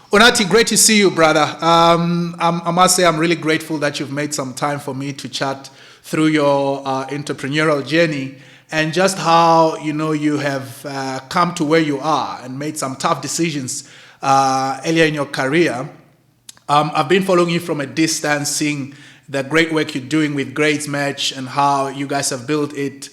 Unati, great to see you, brother. I must say I'm really grateful that you've made some time for me to chat through your entrepreneurial journey and just how you have come to where you are and made some tough decisions earlier in your career. I've been following you from a distance, seeing the great work you're doing with Grades Match and how you guys have built it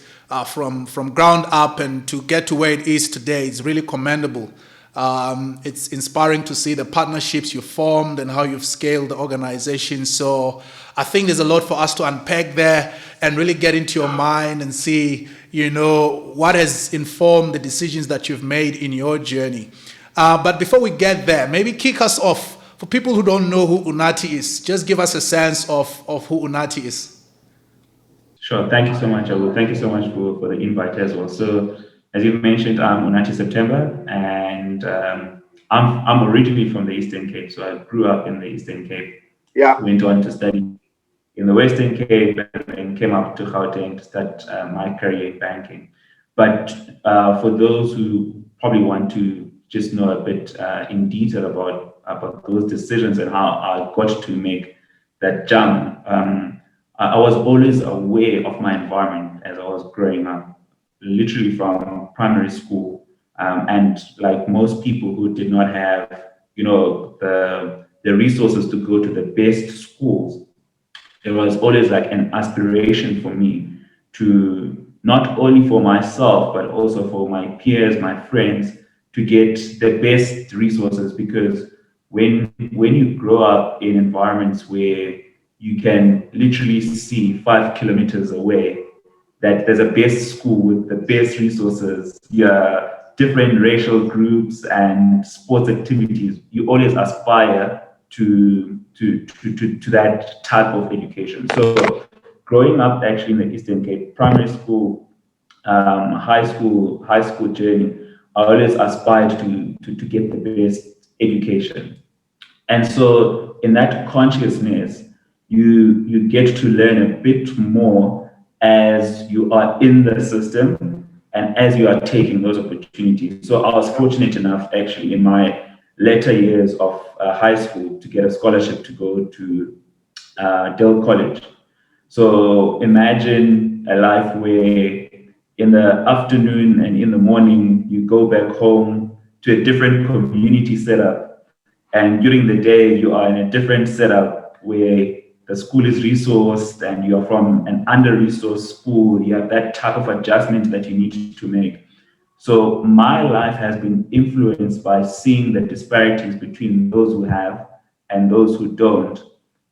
from ground up and to get to where it is today. It's really commendable. It's inspiring to see the partnerships you formed and how you've scaled the organization. So I think there's a lot for us to unpack there and really get into your mind and see, what has informed the decisions that you've made in your journey. But before we get there, maybe kick us off. For people who don't know who Unati is, just give us a sense of who Unati is. Sure. Thank you so much, Abu. Thank you so much for the invite as well. So, as you mentioned, I'm Unati September, and I'm originally from the Eastern Cape. So I grew up in the Eastern Cape. Yeah. Went on to study in the Western Cape and came up to Gauteng to start my career in banking. But for those who probably want to just know a bit in detail about those decisions and how I got to make that jump, I was always aware of my environment as I was growing up, literally from primary school. And like most people who did not have, the resources to go to the best schools, it was always like an aspiration for me to not only for myself, but also for my peers, my friends, to get the best resources. Because when you grow up in environments where you can literally see 5 kilometers away that there's a best school with the best resources, yeah, different racial groups and sports activities, you always aspire to that type of education. So growing up actually in the Eastern Cape, primary school, high school journey, I always aspired to get the best education. And so in that consciousness, you get to learn a bit more as you are in the system and as you are taking those opportunities. So I was fortunate enough actually in my later years of high school to get a scholarship to go to Dell College. So imagine a life where in the afternoon and in the morning you go back home to a different community setup, and during the day you are in a different setup where the school is resourced and you are from an under-resourced school. You have that type of adjustment that you need to make. So my life has been influenced by seeing the disparities between those who have and those who don't.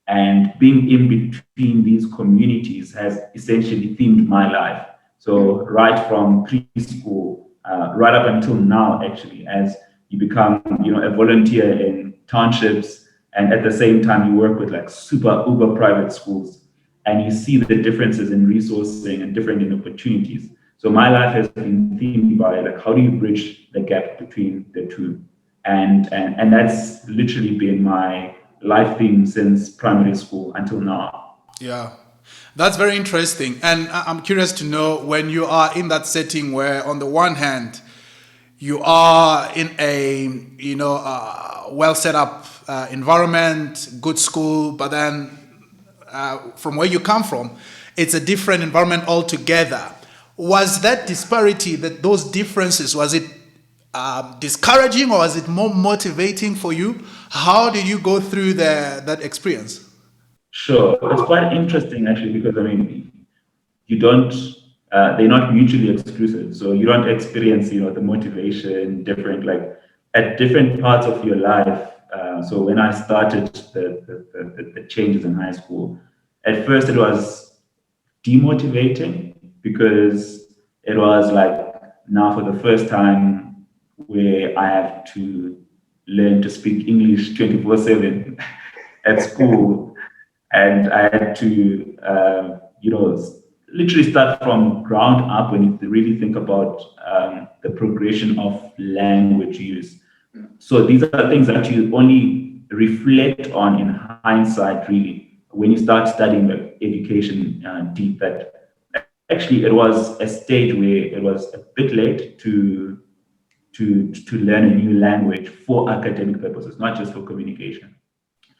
And being in between these communities has essentially themed my life. So right from preschool, right up until now, actually, as you become, a volunteer in townships, and at the same time you work with like super uber private schools, and you see the differences in resourcing and different in opportunities. So my life has been themed by like how do you bridge the gap between the two, and that's literally been my life theme since primary school until now. Yeah, that's very interesting. And I'm curious to know when you are in that setting where, on the one hand, you are in a well set up environment, good school, but then from where you come from, it's a different environment altogether. Was that disparity, that those differences, was it discouraging or was it more motivating for you? How did you go through that experience? Sure, it's quite interesting actually because I mean, you don't, they're not mutually exclusive. So you don't experience, the motivation different, like at different parts of your life. So when I started the changes in high school, at first it was demotivating because it was like now for the first time where I have to learn to speak English 24/7 at school, and I had to, literally start from ground up when you really think about the progression of language use. So these are things that you only reflect on in hindsight, really, when you start studying the education deep. That actually it was a stage where it was a bit late to to learn a new language for academic purposes, not just for communication.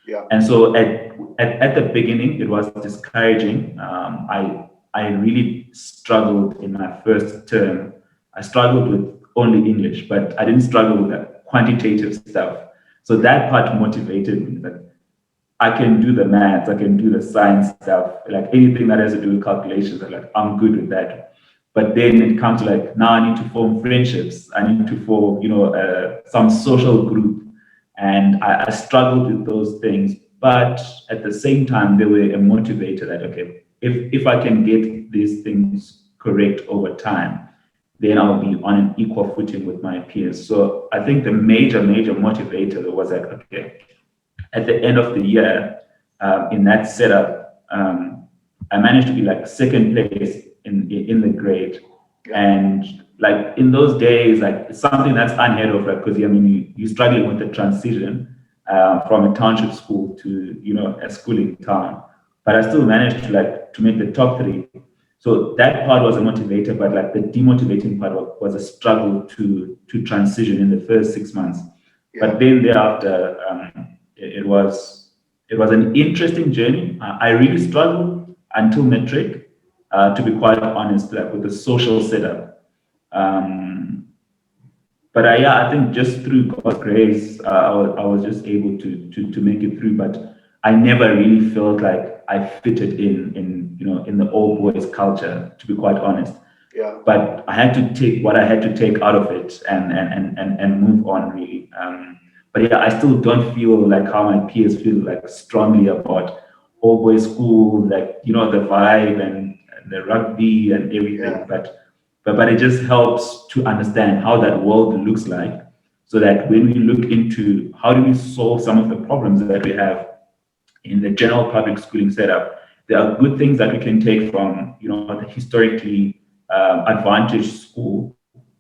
Yeah. And so at the beginning, it was discouraging. I really struggled in my first term. I struggled with only English, but I didn't struggle with that quantitative stuff. So that part motivated me. That I can do the maths, I can do the science stuff, like anything that has to do with calculations. I'm good with that. But then it comes to like, now I need to form friendships. I need to form, some social group. And I struggled with those things. But at the same time, they were a motivator that, okay, if I can get these things correct over time, then I'll be on an equal footing with my peers. So I think the major motivator was like, okay, at the end of the year, in that setup, I managed to be like second place in the grade. And like in those days, like it's something that's unheard of, like, because you're struggling with the transition from a township school to a school in town. But I still managed to make the top three. So that part was a motivator, but like the demotivating part was a struggle to transition in the first 6 months. But then thereafter, it was an interesting journey. I really struggled until matric, to be quite honest, like with the social setup. But I think just through God's grace, I was just able to make it through. But I never really felt like I fitted in the old boys culture, to be quite honest. Yeah. But I had to take what I had to take out of it and move on, really. But yeah, I still don't feel like how my peers feel like strongly about all boys school, like the vibe and the rugby and everything. Yeah. But it just helps to understand how that world looks like, so that when we look into how do we solve some of the problems that we have in the general public schooling setup, there are good things that we can take from the historically advantaged school,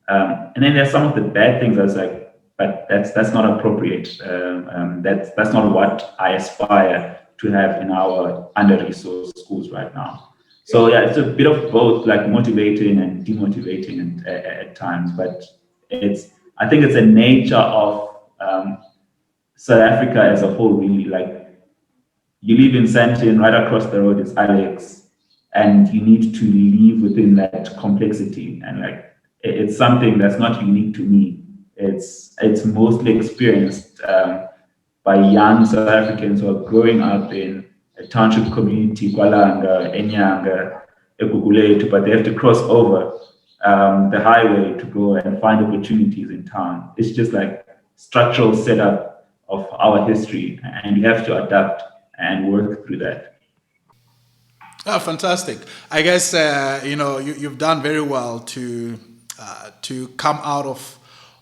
and then there's some of the bad things that's like, but that's not appropriate. That's not what I aspire to have in our under-resourced schools right now. So yeah, it's a bit of both, like motivating and demotivating at times. But I think it's a nature of South Africa as a whole, really. Like, you live in Sandton, right across the road is Alex, and you need to live within that complexity. And like, it's something that's not unique to me. It's mostly experienced by young South Africans who are growing up in a township community, Kwalanga, Enyanga, Eguguletu, but they have to cross over the highway to go and find opportunities in town. It's just like structural setup of our history, and you have to adapt and work through that. Oh, fantastic! I guess you've done very well to come out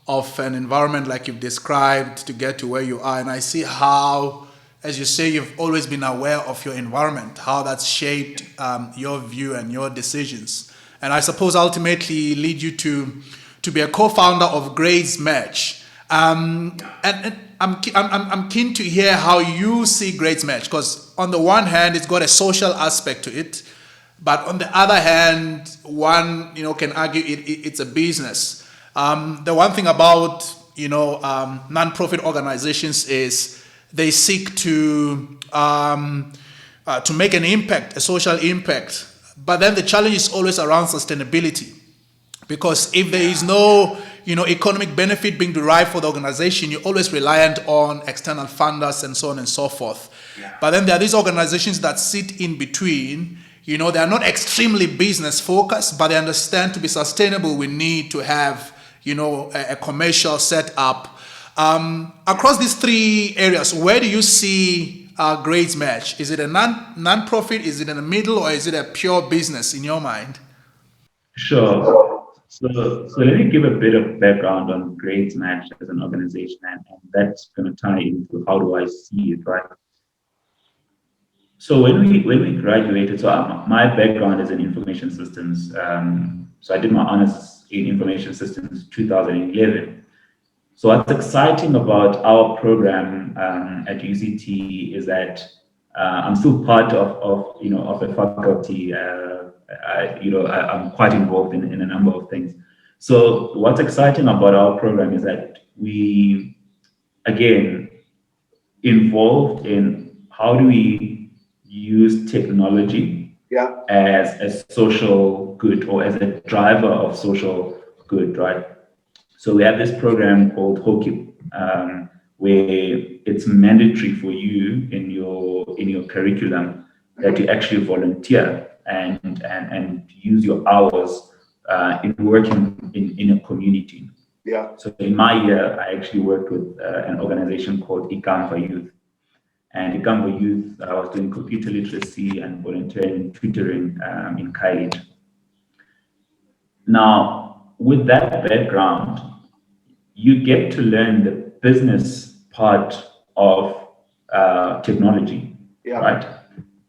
of an environment like you've described to get to where you are, and I see how, as you say, you've always been aware of your environment, how that's shaped your view and your decisions, and I suppose ultimately lead you to be a co-founder of Grades Match. And I'm keen to hear how you see Grades Match, because on the one hand, it's got a social aspect to it, but on the other hand, one can argue it's a business. The one thing about non-profit organizations is they seek to make an impact, a social impact, but then the challenge is always around sustainability, because if there is no economic benefit being derived for the organization, you're always reliant on external funders and so on and so forth. Yeah. But then there are these organizations that sit in between. They are not extremely business focused, but they understand to be sustainable, we need to have a commercial setup. Across these three areas, where do you see Grades Match? Is it a non-profit? Is it in the middle, or is it a pure business in your mind? Sure. So let me give a bit of background on Grades Match as an organization, and that's going to tie into how do I see it, right? So when we graduated, so my background is in information systems. So I did my honors in information systems 2011. So what's exciting about our program at UCT is that I'm still part of a faculty. I'm quite involved in a number of things. So what's exciting about our program is that we, again, involved in how do we use technology as a social good or as a driver of social good, right? So we have this program called HOKIP, where it's mandatory for you in your curriculum that you actually volunteer and use your hours in working in a community. So in my year, I actually worked with an organization called Ikamva Youth. And Ikamva Youth, I was doing computer literacy and volunteering tutoring in Kaid. Now, with that background, you get to learn the business part of technology, right?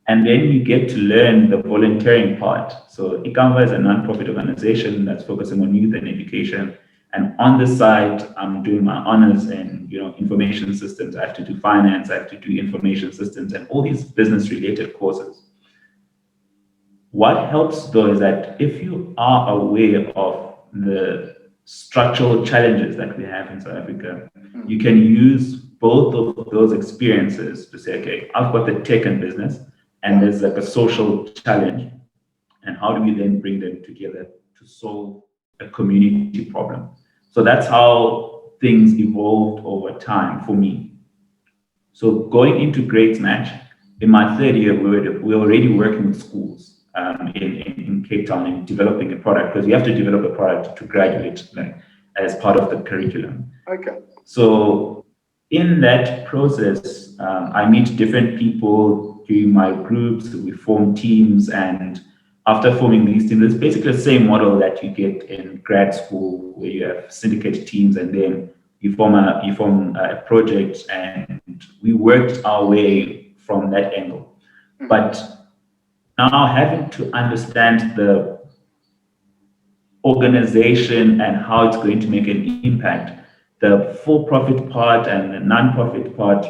And then you get to learn the volunteering part. So Ikamva is a nonprofit organization that's focusing on youth and education. And on the side, I'm doing my honors in information systems. I have to do finance, I have to do information systems, and all these business-related courses. What helps though is that if you are aware of the structural challenges that we have in South Africa, you can use both of those experiences to say, okay, I've got the tech and business, and there's like a social challenge. And how do we then bring them together to solve a community problem? So that's how things evolved over time for me. So going into Grades Match, in my third year, we were already working with schools in Cape Town and developing a product, because you have to develop a product to graduate as part of the curriculum. So in that process, I meet different people during my groups. We form teams, and after forming these teams, it's basically the same model that you get in grad school, where you have syndicate teams, and then you form a project, and we worked our way from that angle. But now having to understand the organization and how it's going to make an impact, the for-profit part and the non-profit part,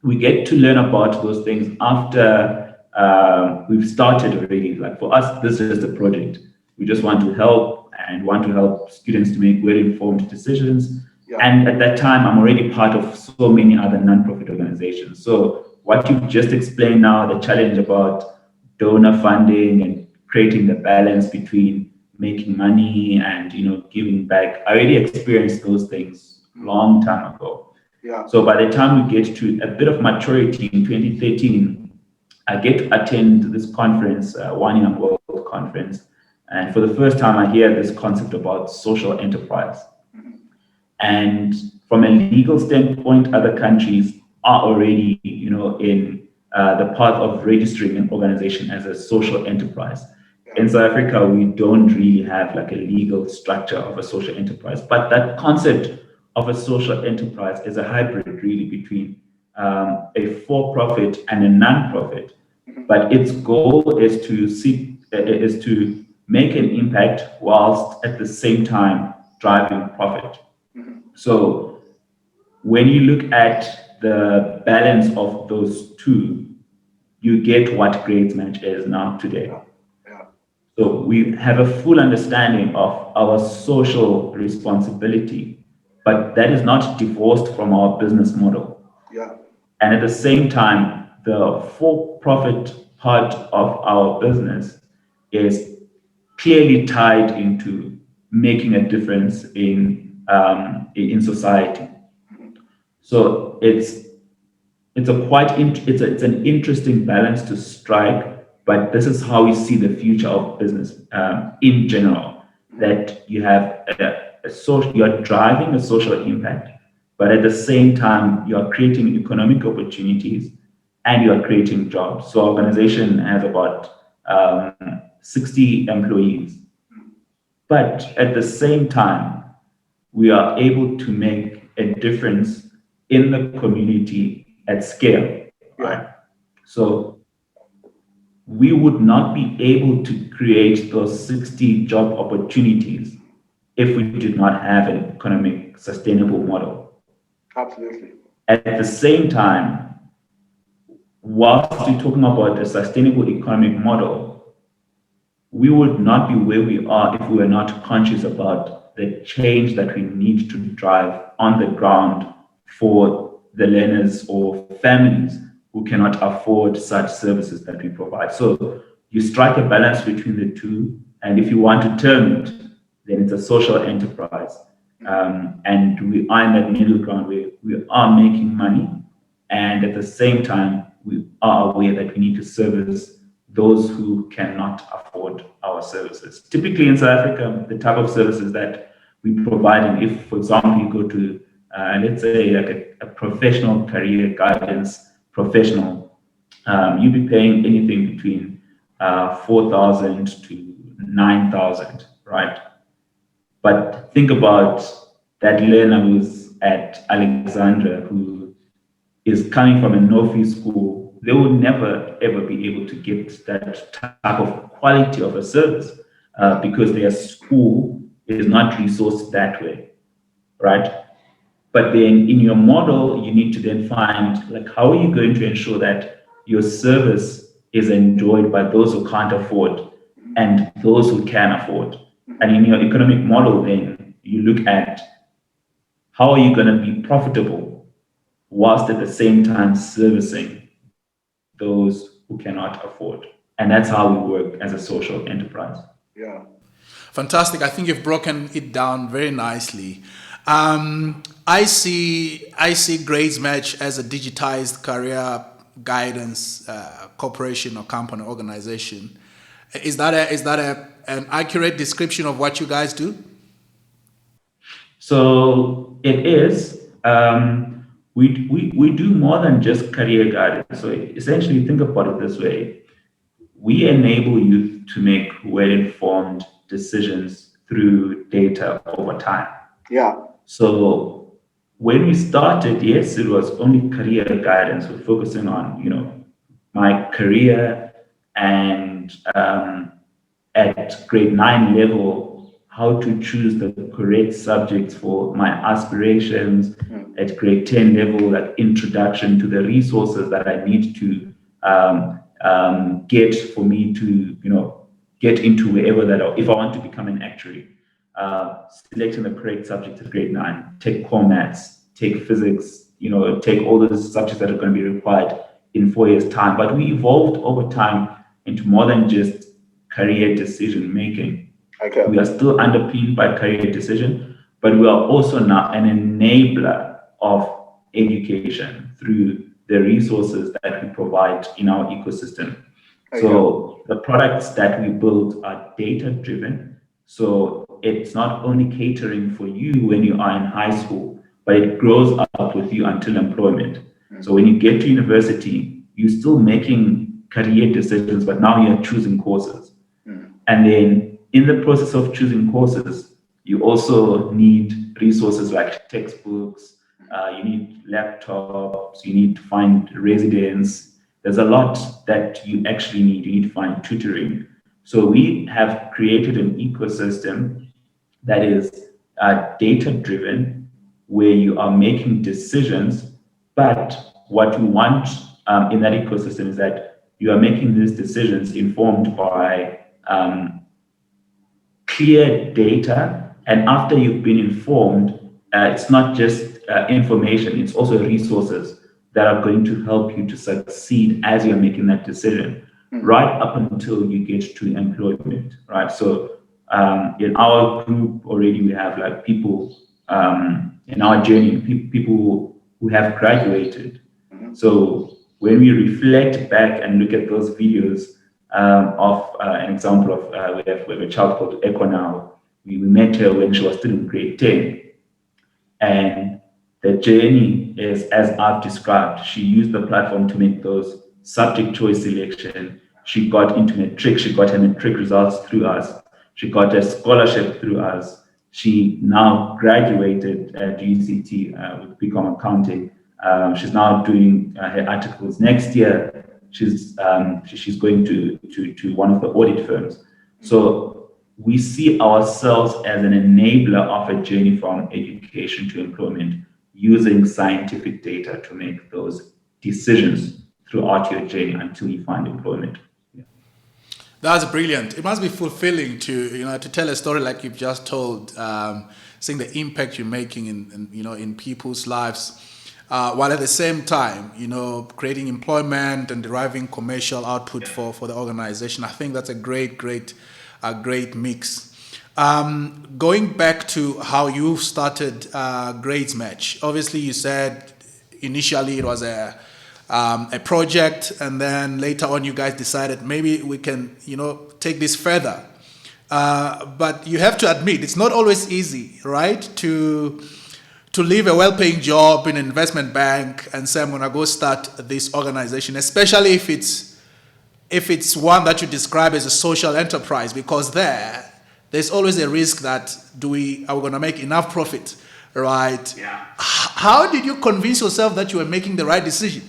we get to learn about those things after we've started already. Like for us, this is the project. We just want to help and want to help students to make well-informed decisions. And at that time, I'm already part of so many other non-profit organizations. So what you've just explained now, the challenge about donor funding and creating the balance between making money and giving back, I already experienced those things long time ago. So by the time we get to a bit of maturity in 2013, I get to attend this conference, One Young World Conference, and for the first time I hear this concept about social enterprise. And from a legal standpoint, other countries are already, in the path of registering an organization as a social enterprise. In South Africa, we don't really have like a legal structure of a social enterprise, but that concept of a social enterprise is a hybrid really between a for-profit and a non-profit. But its goal is to make an impact whilst at the same time driving profit. So when you look at the balance of those two, you get what Grades Match is now today. So we have a full understanding of our social responsibility, but that is not divorced from our business model. And at the same time, the for-profit part of our business is clearly tied into making a difference in society. So it's an interesting balance to strike, but this is how we see the future of business in general. That you have you're driving a social impact, but at the same time you are creating economic opportunities and you are creating jobs. So our organization has about 60 employees, but at the same time we are able to make a difference in the community at scale, right? So we would not be able to create those 60 job opportunities if we did not have an economic sustainable model. Absolutely. At the same time, whilst we're talking about a sustainable economic model, we would not be where we are if we were not conscious about the change that we need to drive on the ground for the learners or families who cannot afford such services that we provide. So you strike a balance between the two, and if you want to term it, then it's a social enterprise. And we are in that middle ground where we are making money, and at the same time, we are aware that we need to service those who cannot afford our services. Typically in South Africa, the type of services that we provide, and if, for example, you go to, let's say, like a professional career guidance professional, you'll be paying anything between 4,000 to 9,000, right? But think about that learner who's at Alexandra, who is coming from a no-fee school. They will never, ever be able to get that type of quality of a service because their school is not resourced that way, right? But then in your model, you need to then find, like, how are you going to ensure that your service is enjoyed by those who can't afford and those who can afford? And in your economic model, then you look at how are you going to be profitable whilst at the same time servicing those who cannot afford. And that's how we work as a social enterprise. Yeah. Fantastic. I think you've broken it down very nicely. I see Grades Match as a digitized career guidance corporation or company organization. Is that an accurate description of what you guys do? So it is. We do more than just career guidance. So essentially, think about it this way: we enable youth to make well-informed decisions through data over time. Yeah. So when we started, yes, it was only career guidance. We're focusing on, my career and at grade 9 level, how to choose the correct subjects for my aspirations. At grade 10 level, like introduction to the resources that I need to get for me to, get into wherever if I want to become an actuary. Selecting the correct subject at grade 9, take core maths, take physics, take all those subjects that are going to be required in 4 years' time. But we evolved over time into more than just career decision making. Okay. We are still underpinned by career decision, but we are also now an enabler of education through the resources that we provide in our ecosystem. Okay. So the products that we build are data driven. So it's not only catering for you when you are in high school, but it grows up with you until employment. So when you get to university, you're still making career decisions, but now you're choosing courses. And then in the process of choosing courses, you also need resources like textbooks, you need laptops, you need to find residence. There's a lot that you actually need. You need to find tutoring. So we have created an ecosystem that is data-driven, where you are making decisions, but what you want in that ecosystem is that you are making these decisions informed by clear data. And after you've been informed, it's not just information, it's also resources that are going to help you to succeed as you're making that decision, right up until you get to employment, right? So in our group already, we have like people in our journey, people who have graduated. So when we reflect back and look at those videos of an example of we have a child called Echo now. We met her when she was still in grade 10. And the journey is as I've described. She used the platform to make those subject choice selection. She got into matric. She got her matric results through us. She got a scholarship through us. She now graduated at UCT with BCom accounting. She's now doing her articles next year. She's going to one of the audit firms. So we see ourselves as an enabler of a journey from education to employment, using scientific data to make those decisions throughout your journey until you find employment. Yeah. That's brilliant. It must be fulfilling to to tell a story like you've just told, seeing the impact you're making in people's lives, while at the same time creating employment and deriving commercial output for the organization. I think that's a great mix. Going back to how you started Grades Match, obviously you said initially it was a project, and then later on you guys decided maybe we can take this further. But you have to admit it's not always easy, right? To leave a well-paying job in an investment bank and say I'm going to go start this organization, especially if it's one that you describe as a social enterprise, because there's always a risk that are we going to make enough profit, right? Yeah. How did you convince yourself that you were making the right decision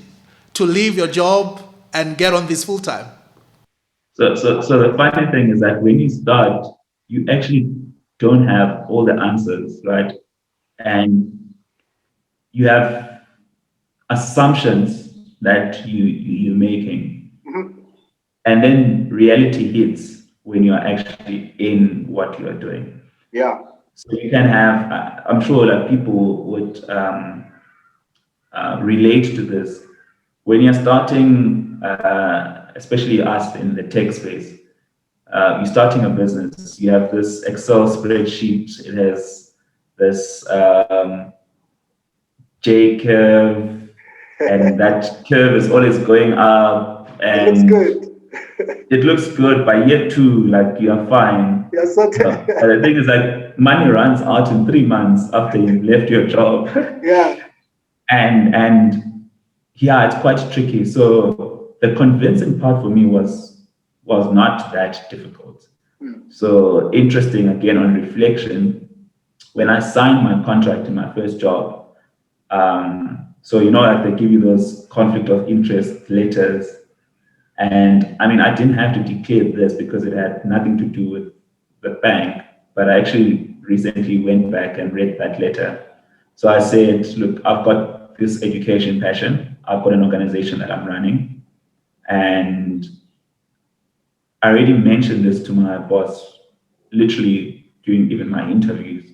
to leave your job and get on this full time? So the funny thing is that when you start, you actually don't have all the answers, right? And you have assumptions that you're making, and then reality hits when you're actually in what you're doing. Yeah. So you can have, I'm sure that people would relate to this. When you're starting, especially us in the tech space, you're starting a business, you have this Excel spreadsheet, it has this J curve, and that curve is always going up. And it looks good. It looks good. By year 2, like, you're fine. Yeah, so But the thing is, like, money runs out in 3 months after you've left your job. Yeah. And yeah, it's quite tricky. So the convincing part for me was not that difficult. So interesting, again, on reflection, when I signed my contract in my first job, so like they give you those conflict of interest letters. And I mean, I didn't have to declare this because it had nothing to do with the bank, but I actually recently went back and read that letter. So I said, look, I've got this education passion. I've got an organization that I'm running. And I already mentioned this to my boss, literally during even my interviews,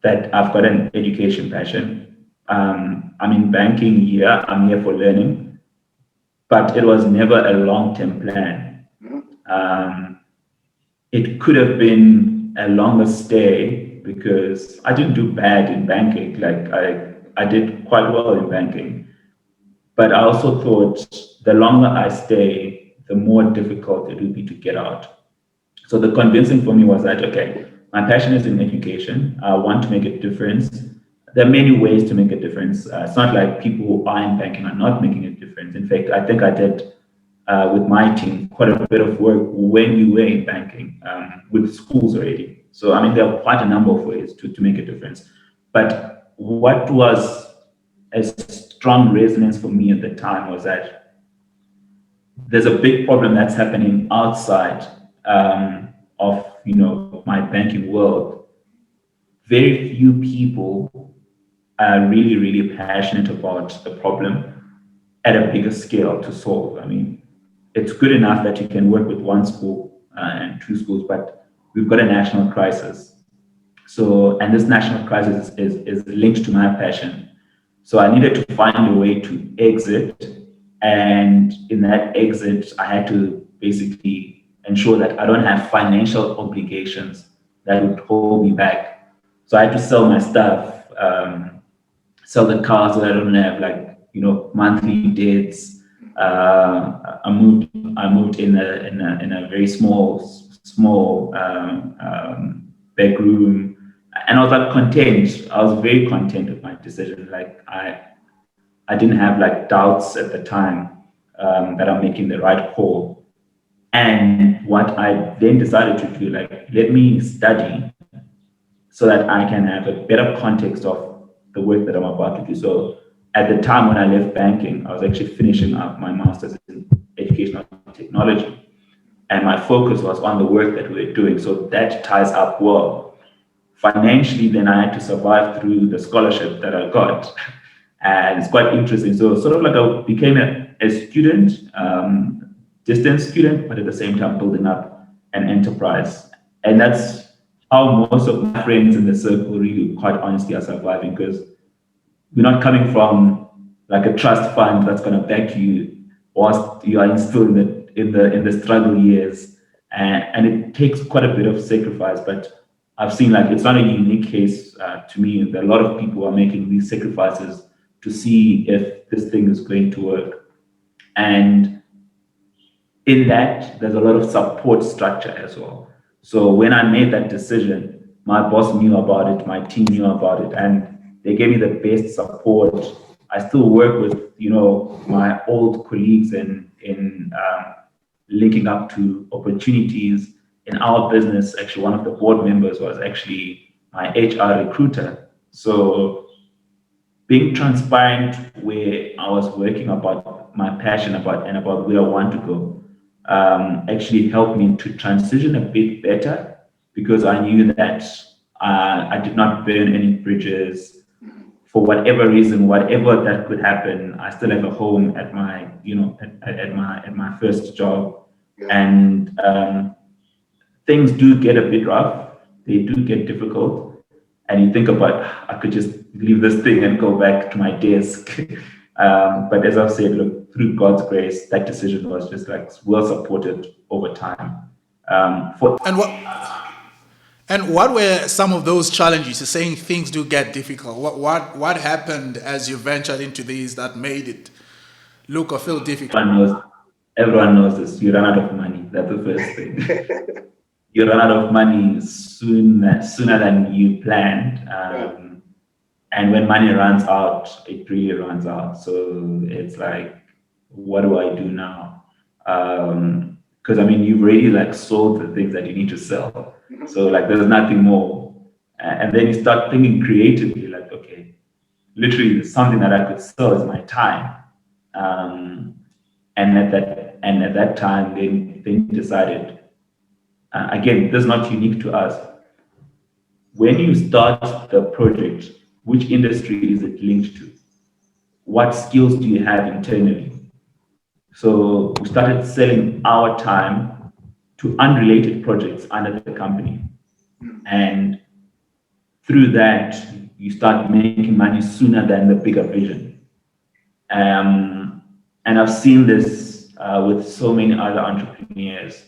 that I've got an education passion. I'm in banking here. I'm here for learning. But it was never a long-term plan. It could have been a longer stay because I didn't do bad in banking. Like I did quite well in banking. But I also thought the longer I stay, the more difficult it will be to get out. So the convincing for me was that, okay, my passion is in education. I want to make a difference. There are many ways to make a difference. It's not like people who are in banking are not making a difference. In fact, I think I did with my team quite a bit of work when we were in banking with schools already. So, I mean, there are quite a number of ways to make a difference. But what was a strong resonance for me at the time was that there's a big problem that's happening outside of my banking world. Very few people are really, really passionate about the problem at a bigger scale to solve. I mean, it's good enough that you can work with one school and 2 schools, but we've got a national crisis. So, and this national crisis is linked to my passion. So I needed to find a way to exit. And in that exit, I had to basically ensure that I don't have financial obligations that would hold me back. So I had to sell my stuff, sell the car so that I don't have monthly debts. I moved in a very small bedroom, and I was like content. I was very content with my decision. Like I didn't have like doubts at the time that I'm making the right call. And what I then decided to do, like, let me study so that I can have a better context of the work that I'm about to do. So at the time when I left banking, I was actually finishing up my master's in educational technology. And my focus was on the work that we were doing. So that ties up well. Financially, then I had to survive through the scholarship that I got. And it's quite interesting. So sort of like I became a student, distance student, but at the same time building up an enterprise. And that's how most of my friends in the circle really, quite honestly, are surviving, because we're not coming from like a trust fund that's going to back you whilst you are still in the struggle years, and it takes quite a bit of sacrifice. But I've seen like it's not a unique case to me. That a lot of people are making these sacrifices to see if this thing is going to work, and in that there's a lot of support structure as well. So when I made that decision, my boss knew about it, my team knew about it, and they gave me the best support. I still work with my old colleagues in linking up to opportunities in our business. Actually, one of the board members was actually my HR recruiter. So being transparent where I was working, about my passion about and about where I want to go, actually helped me to transition a bit better, because I knew that I did not burn any bridges. For whatever reason, whatever that could happen, I still have a home at my, at my first job, and things do get a bit rough. They do get difficult, and you think about, I could just leave this thing and go back to my desk. But as I've said, look, through God's grace, that decision was just like well supported over time. For And what were some of those challenges? You're saying things do get difficult. What happened as you ventured into these that made it look or feel difficult? everyone knows this. You run out of money. That's the first thing. You run out of money sooner than you planned. And when money runs out, it really runs out. So it's like, what do I do now? Because I mean, you've already like sold the things that you need to sell. So like, there's nothing more. And then you start thinking creatively, like, okay, literally something that I could sell is my time. And at that time, they decided. Again, this is not unique to us. When you start the project, which industry is it linked to? What skills do you have internally? So we started selling our time to unrelated projects under the company. And through that, you start making money sooner than the bigger vision. And I've seen this with so many other entrepreneurs.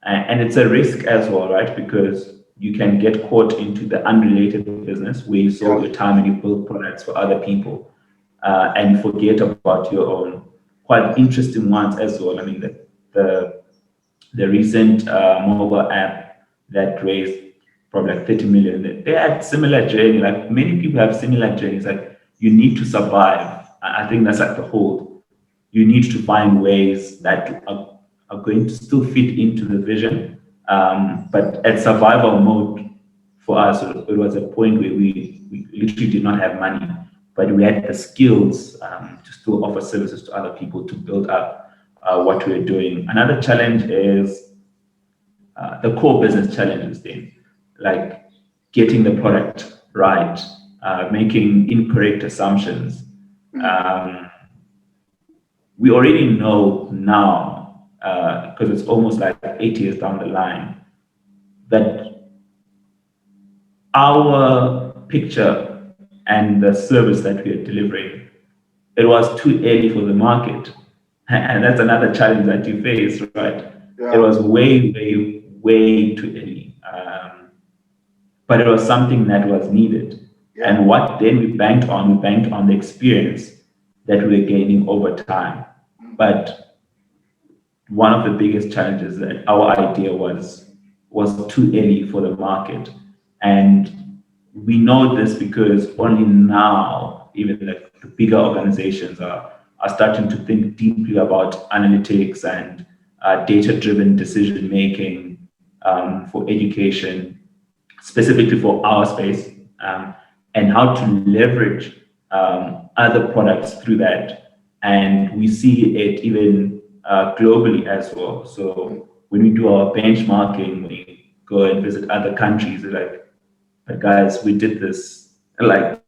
And it's a risk as well, right? Because you can get caught into the unrelated business where you sold your time and you build products for other people, and you forget about your own. Quite interesting ones as well. I mean, the recent mobile app that raised probably like 30 million, they had similar journey. Like many people have similar journeys. Like you need to survive. I think that's like the whole. You need to find ways that are going to still fit into the vision. But at survival mode, for us, it was a point where we literally did not have money, but we had the skills to still offer services to other people to build up what we're doing. Another challenge is the core business challenges then, like getting the product right, making incorrect assumptions. We already know now, because it's almost like 8 years down the line, that our picture and the service that we are delivering, it was too early for the market. And that's another challenge that you face, right? Yeah. It was way, way, way too early. But it was something that was needed. Yeah. And what then we banked on the experience that we were gaining over time. But one of the biggest challenges that our idea was too early for the market. And we know this because only now, even the bigger organizations are starting to think deeply about analytics and data-driven decision-making for education, specifically for our space, and how to leverage other products through that. And we see it even globally as well. So when we do our benchmarking, we go and visit other countries, like, but guys, we did this like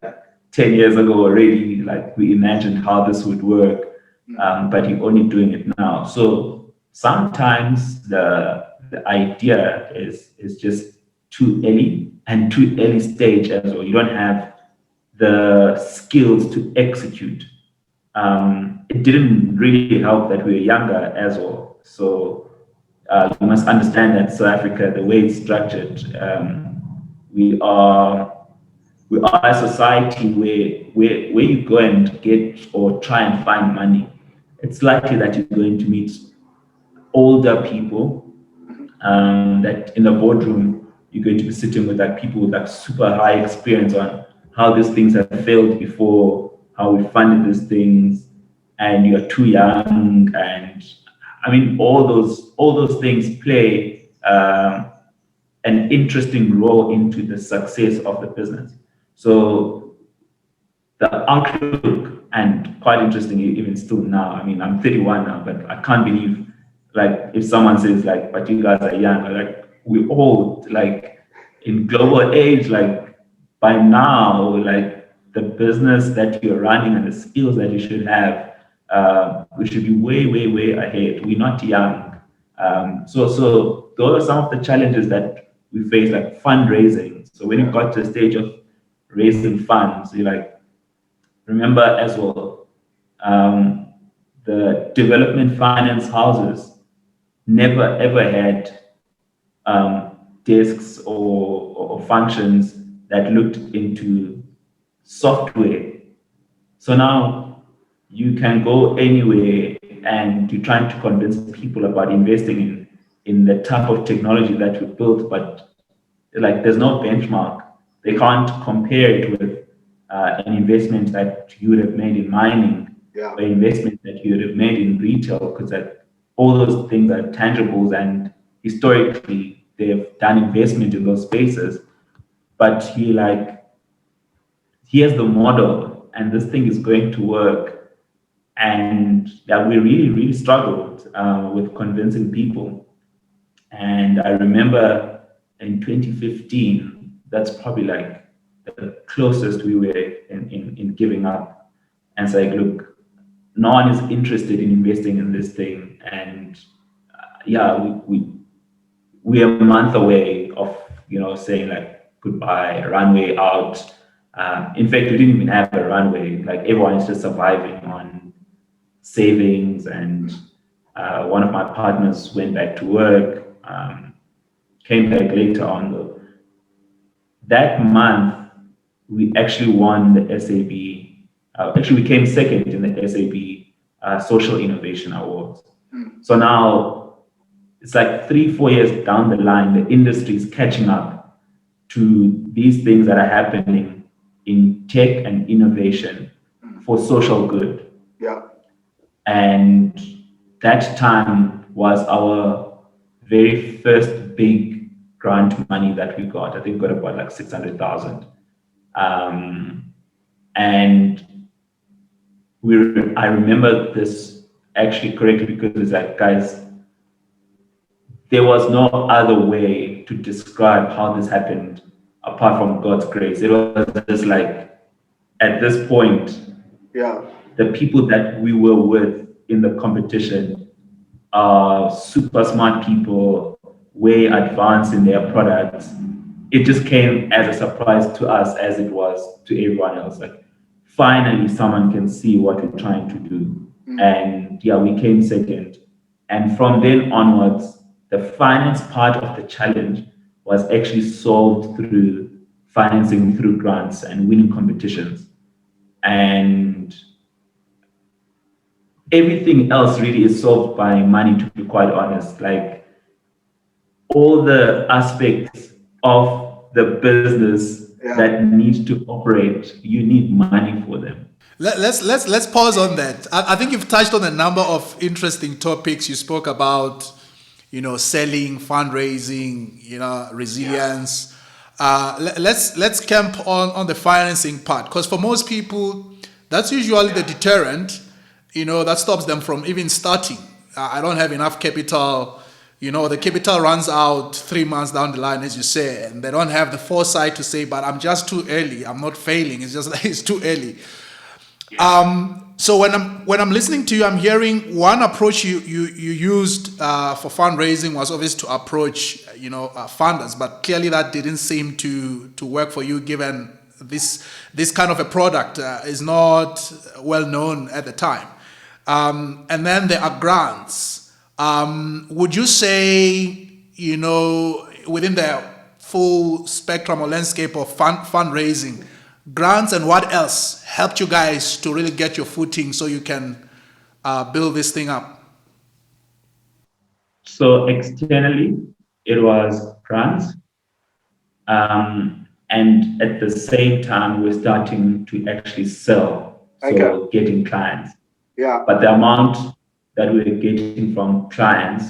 10 years ago already. Like we imagined how this would work, but you're only doing it now. So sometimes the idea is just too early and too early stage as well. You don't have the skills to execute. It didn't really help that we were younger as well. So you must understand that South Africa, the way it's structured, we are we are a society where you go and get or try and find money. It's likely that you're going to meet older people, that in the boardroom you're going to be sitting with like people with like super high experience on how these things have failed before, how we funded these things, and you're too young, and I mean all those things play an interesting role into the success of the business. So the outlook, and quite interesting even still now. I mean, I'm 31 now, but I can't believe like if someone says like, but you guys are young, like we old, like in global age, like by now, like the business that you're running and the skills that you should have, we should be way, way, way ahead. We're not young. So those are some of the challenges that we face, like fundraising. So when you got to the stage of raising funds, you like remember as well, the development finance houses never ever had desks or functions that looked into software. So now you can go anywhere and you're trying to convince people about investing in the type of technology that we built, but like there's no benchmark. They can't compare it with an investment that you would have made in mining, Yeah. or investment that you would have made in retail, because all those things are tangibles, and historically they've done investment in those spaces. But here's the model, and this thing is going to work. And that we really, really struggled with convincing people. And I remember in 2015, that's probably like the closest we were in giving up and saying, look, no one is interested in investing in this thing. And yeah, we're a month away of, saying like goodbye, runway out. In fact, we didn't even have a runway. Like everyone is just surviving on savings. And one of my partners went back to work, came back later on though. That month, we actually won the SAB. Actually, we came second in the SAB Social Innovation Awards. So now it's like 3-4 years down the line, the industry is catching up to these things that are happening in tech and innovation for social good. Yeah. And that time was our very first big grant money that we got. I think we got about like 600,000. And I remember this actually correctly because it's like, guys, there was no other way to describe how this happened apart from God's grace. It was just like, at this point, Yeah. the people that we were with in the competition are super smart people, way advanced in their products. It just came as a surprise to us as it was to everyone else. Like, finally, someone can see what we're trying to do. And yeah, we came second. And from then onwards, the finance part of the challenge was actually solved through financing through grants and winning competitions. And everything else really is solved by money, to be quite honest. Like all the aspects of the business that need to operate, you need money for them. Let's pause on that. I think you've touched on a number of interesting topics. You spoke about, selling, fundraising, resilience. Let's camp on the financing part, because for most people, that's usually the deterrent, that stops them from even starting. I don't have enough capital. The capital runs out 3 months down the line, as you say, and they don't have the foresight to say, but I'm just too early. I'm not failing. It's just like it's too early. So when I'm listening to you, I'm hearing one approach you used for fundraising was obvious to approach funders, but clearly that didn't seem to work for you, given this kind of a product is not well known at the time. And then there are grants. Would you say within the full spectrum or landscape of fundraising, grants and what else helped you guys to really get your footing so you can build this thing up? So externally, it was grants. And at the same time, we're starting to actually sell, so getting clients. Yeah. But the amount that we were getting from clients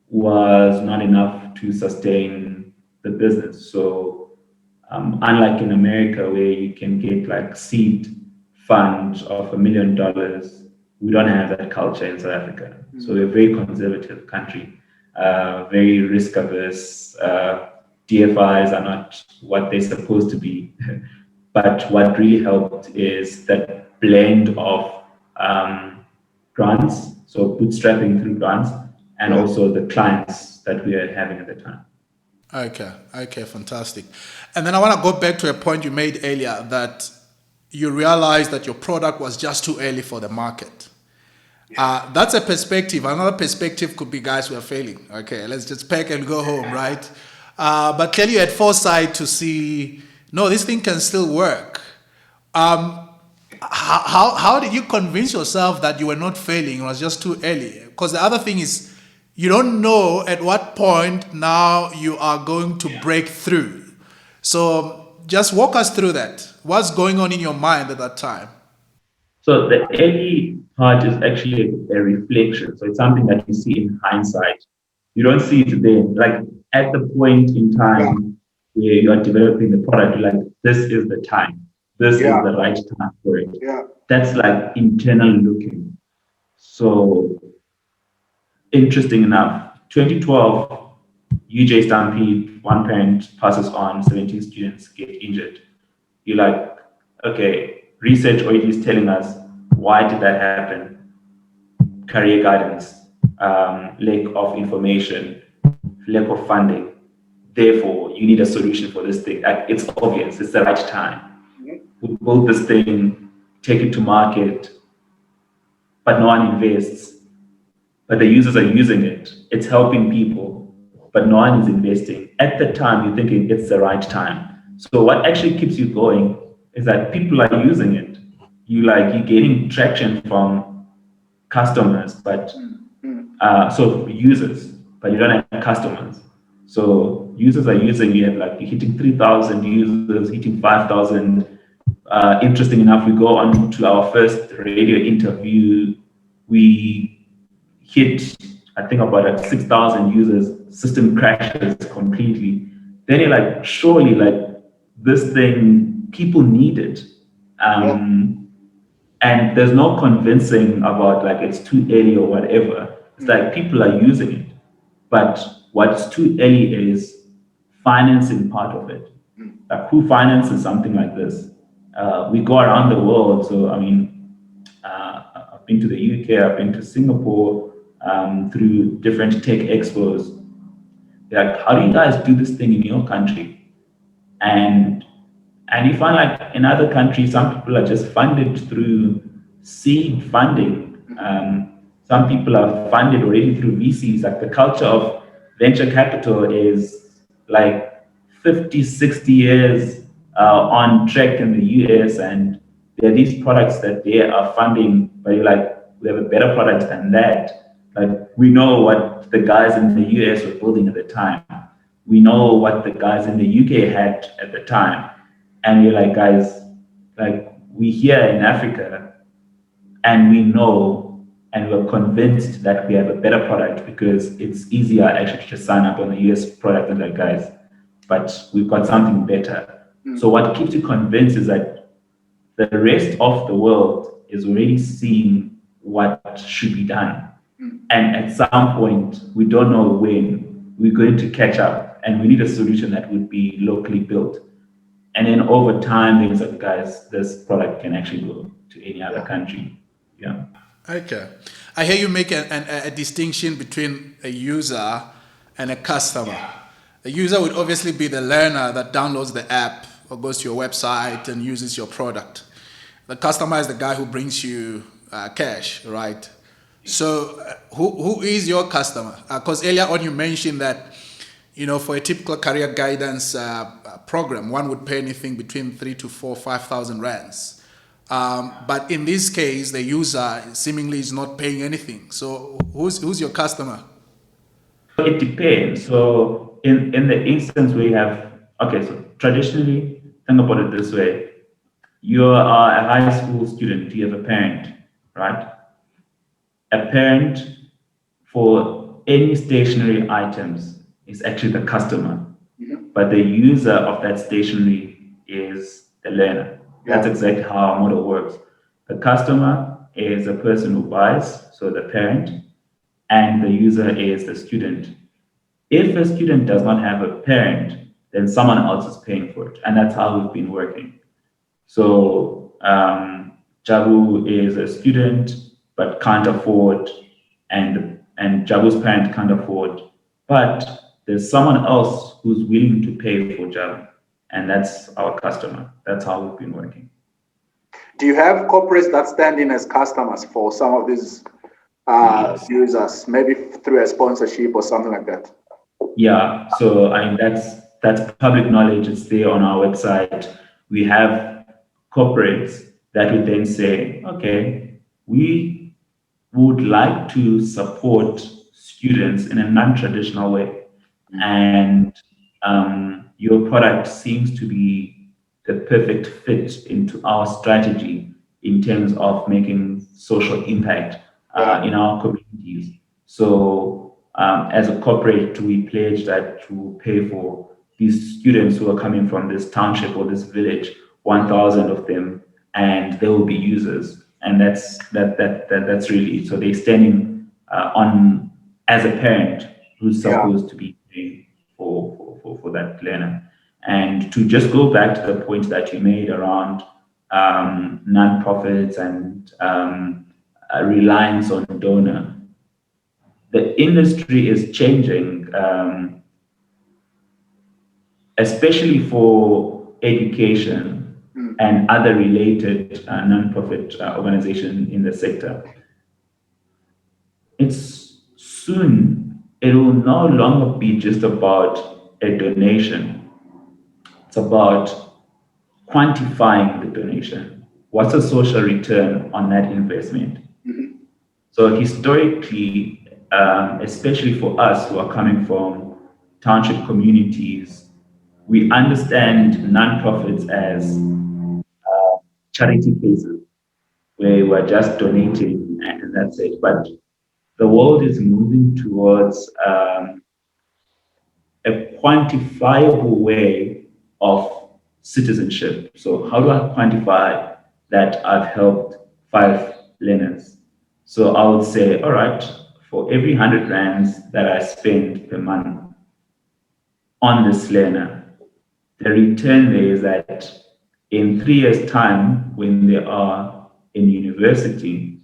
was not enough to sustain the business. So unlike in America, where you can get like seed funds of $1 million, we don't have that culture in South Africa. So we're a very conservative country, very risk averse. DFIs are not what they're supposed to be. But what really helped is that blend of grants, so bootstrapping through grants, and also the clients that we are having at the time. Okay, fantastic. And then I want to go back to a point you made earlier, that you realized that your product was just too early for the market. That's a perspective. Another perspective could be, guys, we're failing. Okay, let's just pack and go home, right? But clearly you had foresight to see, no, this thing can still work. How did you convince yourself that you were not failing? It was just too early. Because the other thing is, you don't know at what point now you are going to break through. So just walk us through that. What's going on in your mind at that time? So the early part is actually a reflection. So it's something that you see in hindsight. You don't see it then. Like at the point in time where you are developing the product, you're like, this is the time. This is the right time for it. That's like internal looking. So interesting enough, 2012, UJ Stampede, one parent passes on, 17 students get injured. You're like, okay, research already is telling us why did that happen? Career guidance, lack of information, lack of funding. Therefore, you need a solution for this thing. It's obvious, it's the right time. We build this thing, take it to market, but no one invests. But the users are using it. It's helping people, but no one is investing. At the time, you're thinking it's the right time. So what actually keeps you going is that people are using it. You're getting traction from customers, but so users, but you don't have customers. So users are using. You have you're hitting 3,000 users, hitting 5,000. Interesting enough, we go on to our first radio interview. We hit, I think, about 6,000 users. System crashes completely. Then you're like, surely, this thing, people need it. And there's no convincing about it's too early or whatever. It's like people are using it. But what's too early is financing part of it. Like who finances something like this? We go around the world. So, I mean, I've been to the UK, I've been to Singapore through different tech expos. They're like, how do you guys do this thing in your country? And you find in other countries, some people are just funded through seed funding. Some people are funded already through VCs. Like the culture of venture capital is 50, 60 years on track in the US. And there are these products that they are funding, but you're like, we have a better product than that. We know what the guys in the US were building at the time. We know what the guys in the UK had at the time. And you're like, guys, we here in Africa, and we know, and we're convinced that we have a better product because it's easier actually to sign up on the US product than that, guys. But we've got something better. So what keeps you convinced is that the rest of the world is already seeing what should be done. And at some point, we don't know when, we're going to catch up, and we need a solution that would be locally built. And then over time, there's like, guys, this product can actually go to any other country. Yeah. Okay. I hear you make a distinction between a user and a customer. The user would obviously be the learner that downloads the app or goes to your website and uses your product. The customer is the guy who brings you cash, right? So, who is your customer? Because earlier on you mentioned that, for a typical career guidance program, one would pay anything between 3 to 4, 5,000 rands. But in this case, the user seemingly is not paying anything. So, who's your customer? It depends. So in the instance where you have, okay, so traditionally, think about it this way. You are a high school student, you have a parent, right? A parent for any stationary items is actually the customer, but the user of that stationery is the learner. That's exactly how our model works. The customer is the person who buys, so the parent, and the user is the student. If a student does not have a parent, then someone else is paying for it, and that's how we've been working. So Jabu is a student but can't afford, and Jabu's parent can't afford, but there's someone else who's willing to pay for Jabu, and that's our customer. That's how we've been working. Do you have corporates that stand in as customers for some of these Yes. users, maybe through a sponsorship or something like that? Yeah. So I mean that's public knowledge. It's there on our website. We have corporates that would then say, okay, we would like to support students in a non-traditional way, and your product seems to be the perfect fit into our strategy in terms of making social impact in our communities. So, as a corporate, we pledge that to pay for these students who are coming from this township or this village, 1,000 of them, and they will be users. And that's really so they're standing on as a parent who's supposed to be paying for that learner. And to just go back to the point that you made around nonprofits and reliance on donor, the industry is changing, especially for education and other related nonprofit organizations in the sector. It will no longer be just about a donation. It's about quantifying the donation. What's the social return on that investment? So historically, especially for us who are coming from township communities, we understand nonprofits as charity cases where we're just donating and that's it. But the world is moving towards a quantifiable way of citizenship. So how do I quantify that I've helped 5 learners? So I would say, all right, for every 100 rands that I spend per month on this learner, the return there is that in 3 years' time, when they are in university,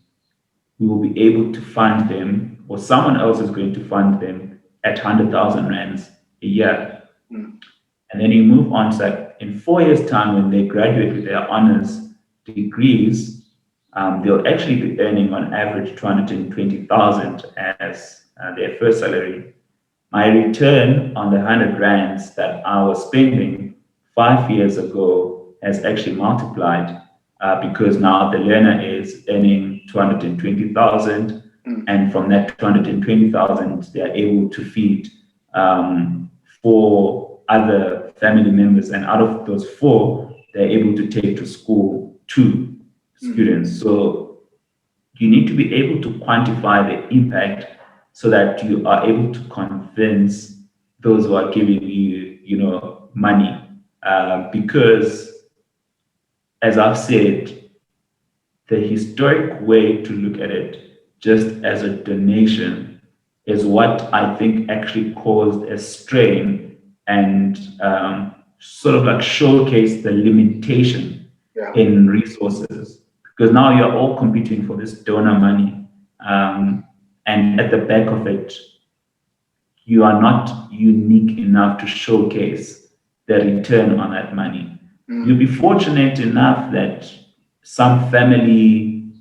we will be able to fund them, or someone else is going to fund them at 100,000 rands a year. And then you move on to like in 4 years' time, when they graduate with their honors degrees, they'll actually be earning on average 220,000 as their first salary. My return on the 100 rands that I was spending 5 years ago has actually multiplied because now the learner is earning 220,000, and from that 220,000, they are able to feed 4 other family members, and out of those 4, they're able to take to school 2 students. So you need to be able to quantify the impact so that you are able to convince those who are giving you, money, because, as I've said, the historic way to look at it, just as a donation, is what I think actually caused a strain and sort of like showcase the limitation in resources. because now you're all competing for this donor money. And at the back of it, you are not unique enough to showcase the return on that money. You'll be fortunate enough that some family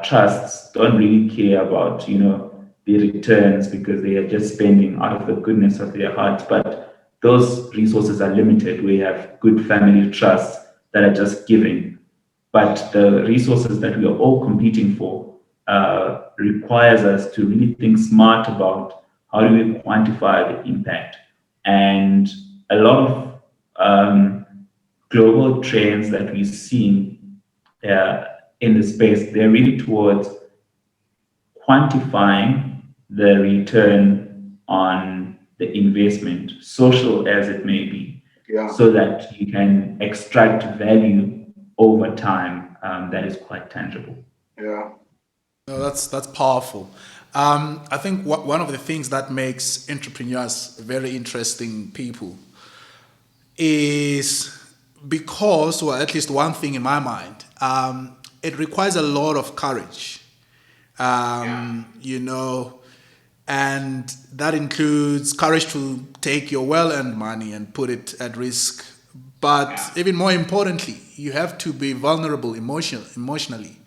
trusts don't really care about, the returns because they are just spending out of the goodness of their hearts. But those resources are limited. We have good family trusts that are just giving. But the resources that we are all competing for requires us to really think smart about how do we quantify the impact. And a lot of global trends that we've seen in the space, they're really towards quantifying the return on the investment, social as it may be, so that you can extract value over time that is quite tangible. Yeah. No, that's powerful. I think one of the things that makes entrepreneurs very interesting people is because, or at least one thing in my mind, it requires a lot of courage. And that includes courage to take your well-earned money and put it at risk. But even more importantly, you have to be vulnerable emotionally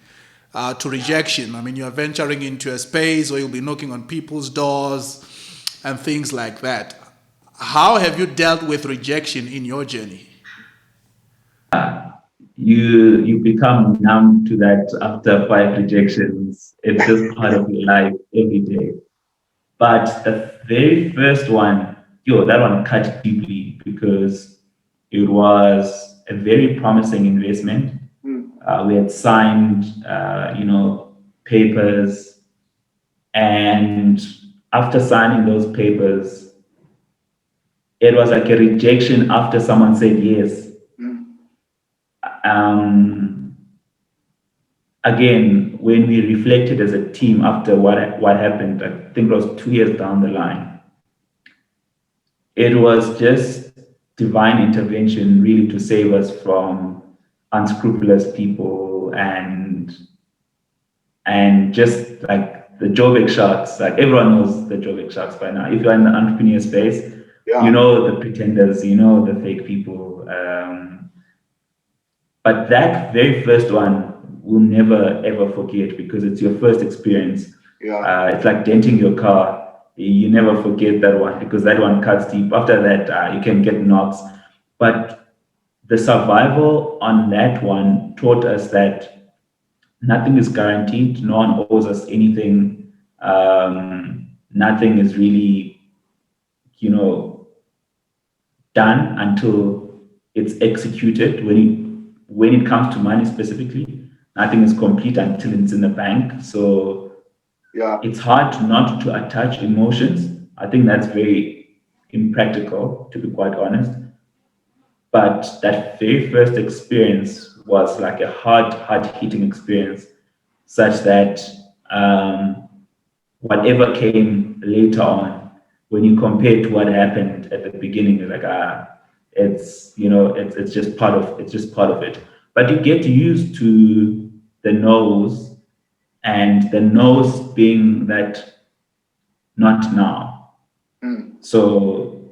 to rejection. I mean, you are venturing into a space where you'll be knocking on people's doors and things like that. How have you dealt with rejection in your journey? You become numb to that after 5 rejections. It's just part of your life every day. But the very first one, that one cut deeply because it was a very promising investment. We had signed, papers, and after signing those papers, it was like a rejection after someone said yes. Again, when we reflected as a team after what happened, I think it was 2 years down the line, it was just divine intervention really to save us from unscrupulous people and just like the Joburg sharks. Like everyone knows the Joburg sharks by now. If you're in the entrepreneur space, you know the pretenders, you know the fake people. But that very first one we'll never ever forget because it's your first experience. It's like denting your car. You never forget that one because that one cuts deep. After that, you can get knocks. But the survival on that one taught us that nothing is guaranteed. No one owes us anything. Nothing is really, done until it's executed. When it comes to money specifically, nothing is complete until it's in the bank. So it's hard not to attach emotions. I think that's very impractical, to be quite honest. But that very first experience was like a hard-hitting experience, such that whatever came later on, when you compare to what happened at the beginning, you're like, it's just part of it. But you get used to the no's, and the no's being that not now. So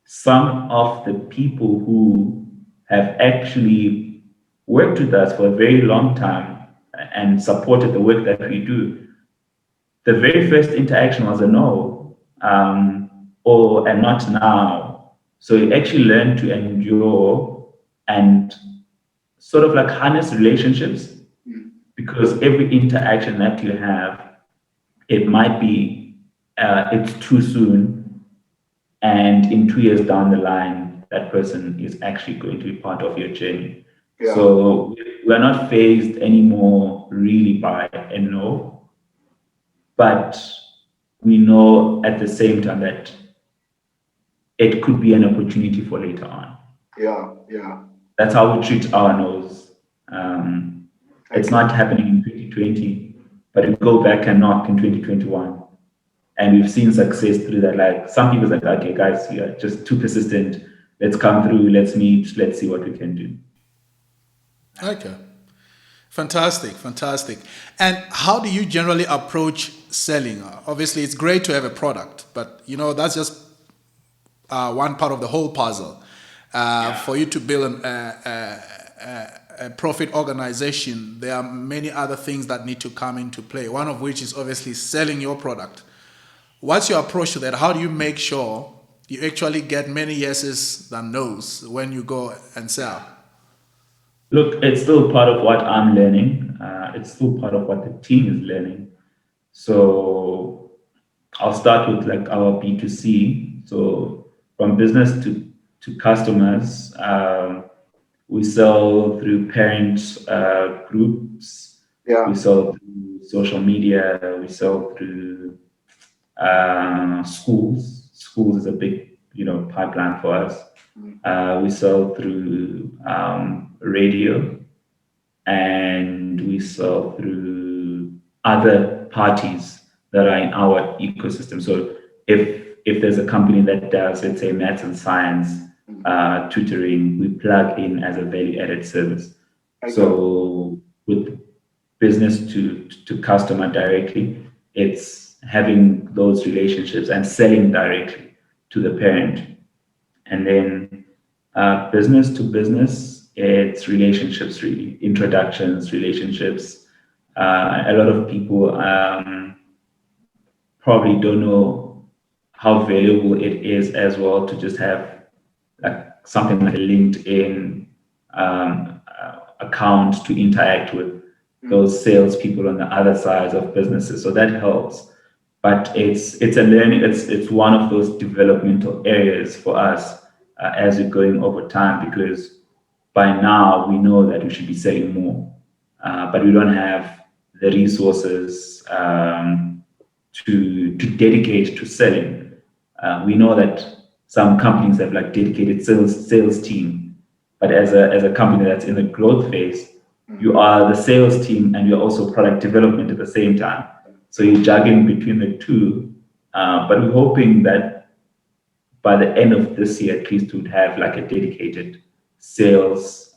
some of the people who have actually worked with us for a very long time and supported the work that we do, the very first interaction was a no, or a not now. So you actually learn to endure and sort of like harness relationships, because every interaction that you have, it might be it's too soon, and in 2 years down the line, that person is actually going to be part of your journey. So we're not phased anymore really by a no, but we know at the same time that it could be an opportunity for later on. That's how we treat our no's. It's not happening in 2020, but we go back and knock in 2021. And we've seen success through that. Like some people say, okay, guys, you're just too persistent. Let's come through, let's meet, let's see what we can do. Okay. Fantastic, fantastic. And how do you generally approach selling? Obviously, it's great to have a product, but that's just one part of the whole puzzle. For you to build a profit organization, there are many other things that need to come into play. One of which is obviously selling your product. What's your approach to that? How do you make sure you actually get many yeses than nos when you go and sell? Look, it's still part of what I'm learning. It's still part of what the team is learning. So I'll start with like our B2C. So from business to customers, we sell through parent groups. Yeah. We sell through social media. We sell through schools. Schools is a big, pipeline for us. We sell through radio, and we sell through other parties that are in our ecosystem. So if there's a company that does, let's say, maths and science tutoring, we plug in as a value-added service. Okay. So with business to customer directly, it's having those relationships and selling directly to the parent. And then business to business, it's relationships, really, introductions, relationships. A lot of people probably don't know how valuable it is as well to just have like something like a LinkedIn account to interact with those salespeople on the other sides of businesses. So that helps. But it's a learning. It's one of those developmental areas for us as we're going over time, because by now we know that we should be selling more, but we don't have the resources to dedicate to selling. We know that some companies have like dedicated sales team, but as a company that's in the growth phase, you are the sales team and you're also product development at the same time. So you're juggling between the two, but we're hoping that by the end of this year, at least, we'd have like a dedicated sales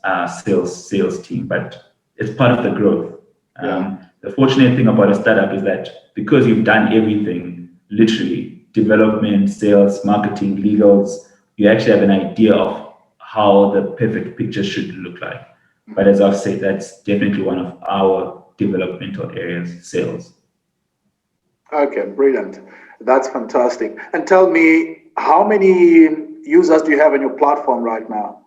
team. But it's part of the growth. The fortunate thing about a startup is that because you've done everything, literally development, sales, marketing, legals, you actually have an idea of how the perfect picture should look like. But as I've said, that's definitely one of our developmental areas, sales. Okay, brilliant. That's fantastic. And tell me, how many users do you have on your platform right now?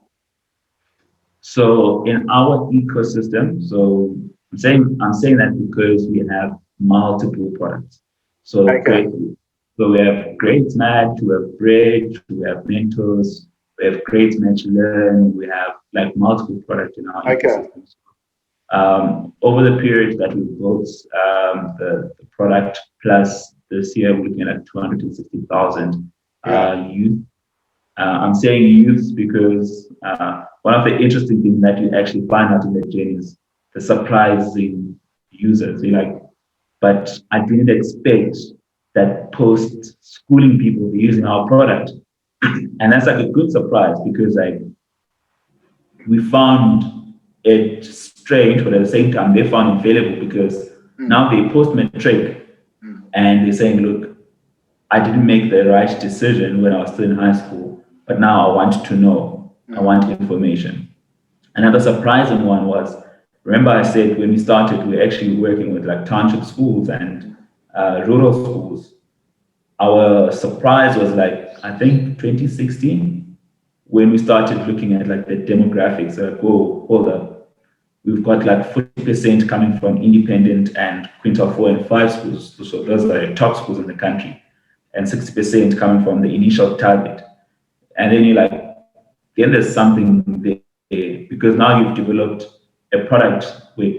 So in our ecosystem, so I'm saying that because we have multiple products. So Okay. So we have Great Match, we have Bridge, we have Mentors, we have Great Match Learn, we have like multiple products in our ecosystem. Over the period that we built the product, plus this year we're looking at 260,000 youth. I'm saying youth because one of the interesting things that you actually find out in the journey is the surprising users. You're like, but I didn't expect that post-schooling people were using our product. And that's like a good surprise, because like we found it strange, but at the same time, they found it valuable, because now they post-matric and they're saying, look, I didn't make the right decision when I was still in high school, but now I want to know, I want information. Another surprising one was, remember I said when we started, we're actually working with like township schools and rural schools. Our surprise was like, I think 2016, when we started looking at like the demographics, like, whoa, hold up. We've got like 40% coming from independent and quintile 4 and 5 schools. So those are the top schools in the country. And 60% coming from the initial target. And then you're like, then there's something there, because now you've developed a product with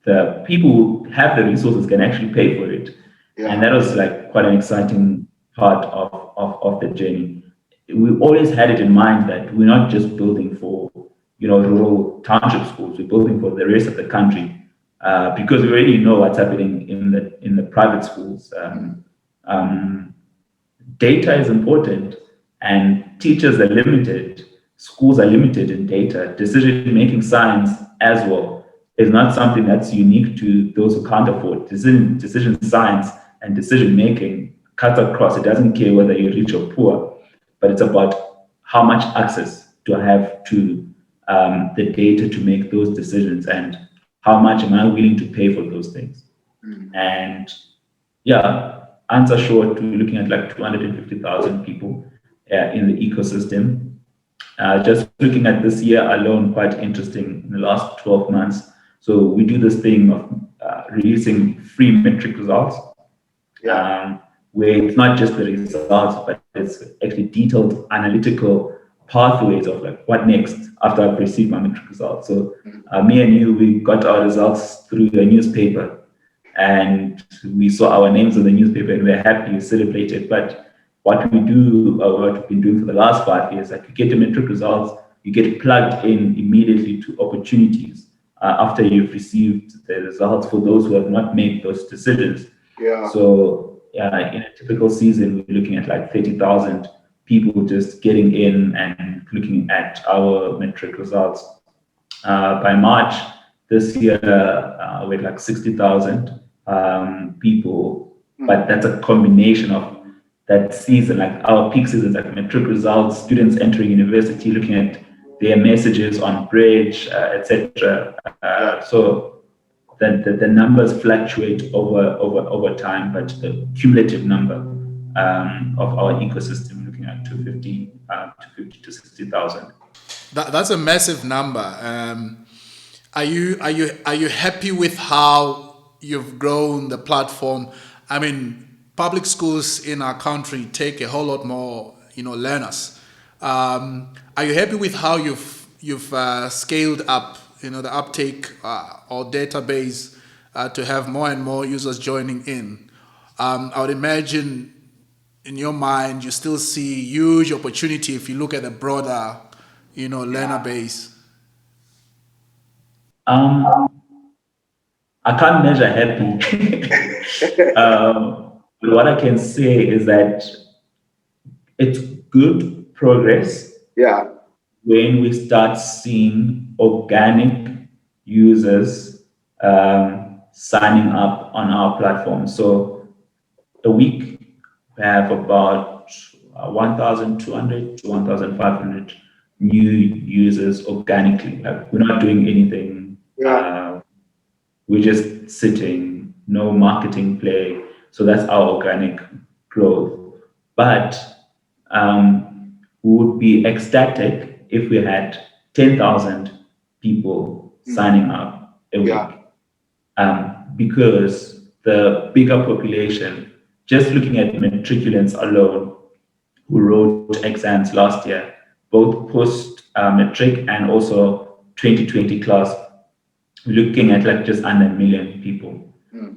the people who have the resources can actually pay for it. And that was like quite an exciting part of the journey. We always had it in mind that we're not just building for, rural township schools, we're building for the rest of the country, because we already know what's happening in the private schools. Data is important, and teachers are limited, schools are limited in data, decision-making science as well. is not something that's unique to those who can't afford. Decision science and decision making cuts across. It doesn't care whether you're rich or poor, but it's about how much access do I have to the data to make those decisions, and how much am I willing to pay for those things. And yeah, answer short, we're looking at like 250,000 people in the ecosystem. Just looking at this year alone, quite interesting in the last 12 months. So we do this thing of releasing free metric results, where it's not just the results, but it's actually detailed analytical pathways of like what next after I've received my metric results. So me and you, we got our results through the newspaper, and we saw our names in the newspaper, and we're happy, we celebrated. But what we do, or what we've been doing for the last 5 years, like you get the metric results, you get plugged in immediately to opportunities after you've received the results for those who have not made those decisions. So in a typical season, we're looking at like 30,000 people just getting in and looking at our metric results. By March this year, we're like 60,000 people, but that's a combination of that season, like our peak seasons, like metric results, students entering university, looking at their messages on Bridge, etc. So the numbers fluctuate over time, but the cumulative number of our ecosystem, looking at 250 to 60,000. That's a massive number. Are you happy with how you've grown the platform? I mean, public schools in our country take a whole lot more, learners. Are you happy with how you've scaled up, the uptake or database to have more and more users joining in? I would imagine in your mind you still see huge opportunity if you look at the broader, learner base. I can't measure happy. But what I can say is that it's good progress. When we start seeing organic users signing up on our platform. So a week we have about 1,200 to 1,500 new users organically. Like, we're not doing anything. We're just sitting, no marketing play. So that's our organic growth. But we would be ecstatic if we had 10,000 people signing up a week. Because the bigger population, just looking at matriculants alone who wrote exams last year, both post-matric and also 2020 class, we're looking at like just under 1 million people.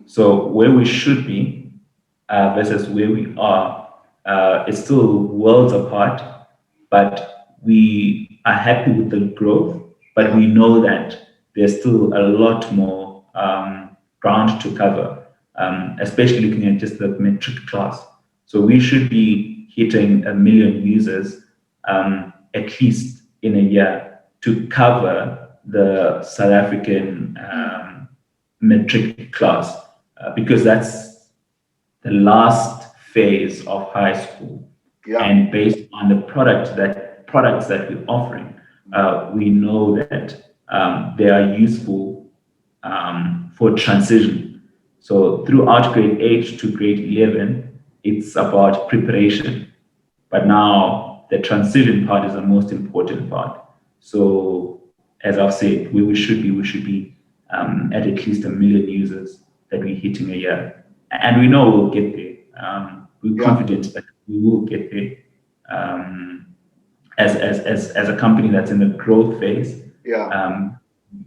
So where we should be versus where we are, it's still worlds apart, but we are happy with the growth, but we know that there's still a lot more ground to cover, especially looking at just the metric class. So we should be hitting 1 million users at least in a year to cover the South African metric class, because that's the last phase of high school. And based on the products that we're offering, we know that they are useful for transition. So throughout grade 8 to grade 11, it's about preparation. But now the transition part is the most important part. So as I've said, we should be at least 1 million users that we're hitting a year. And we know we'll get there. We're confident that we will get there. As a company that's in the growth phase,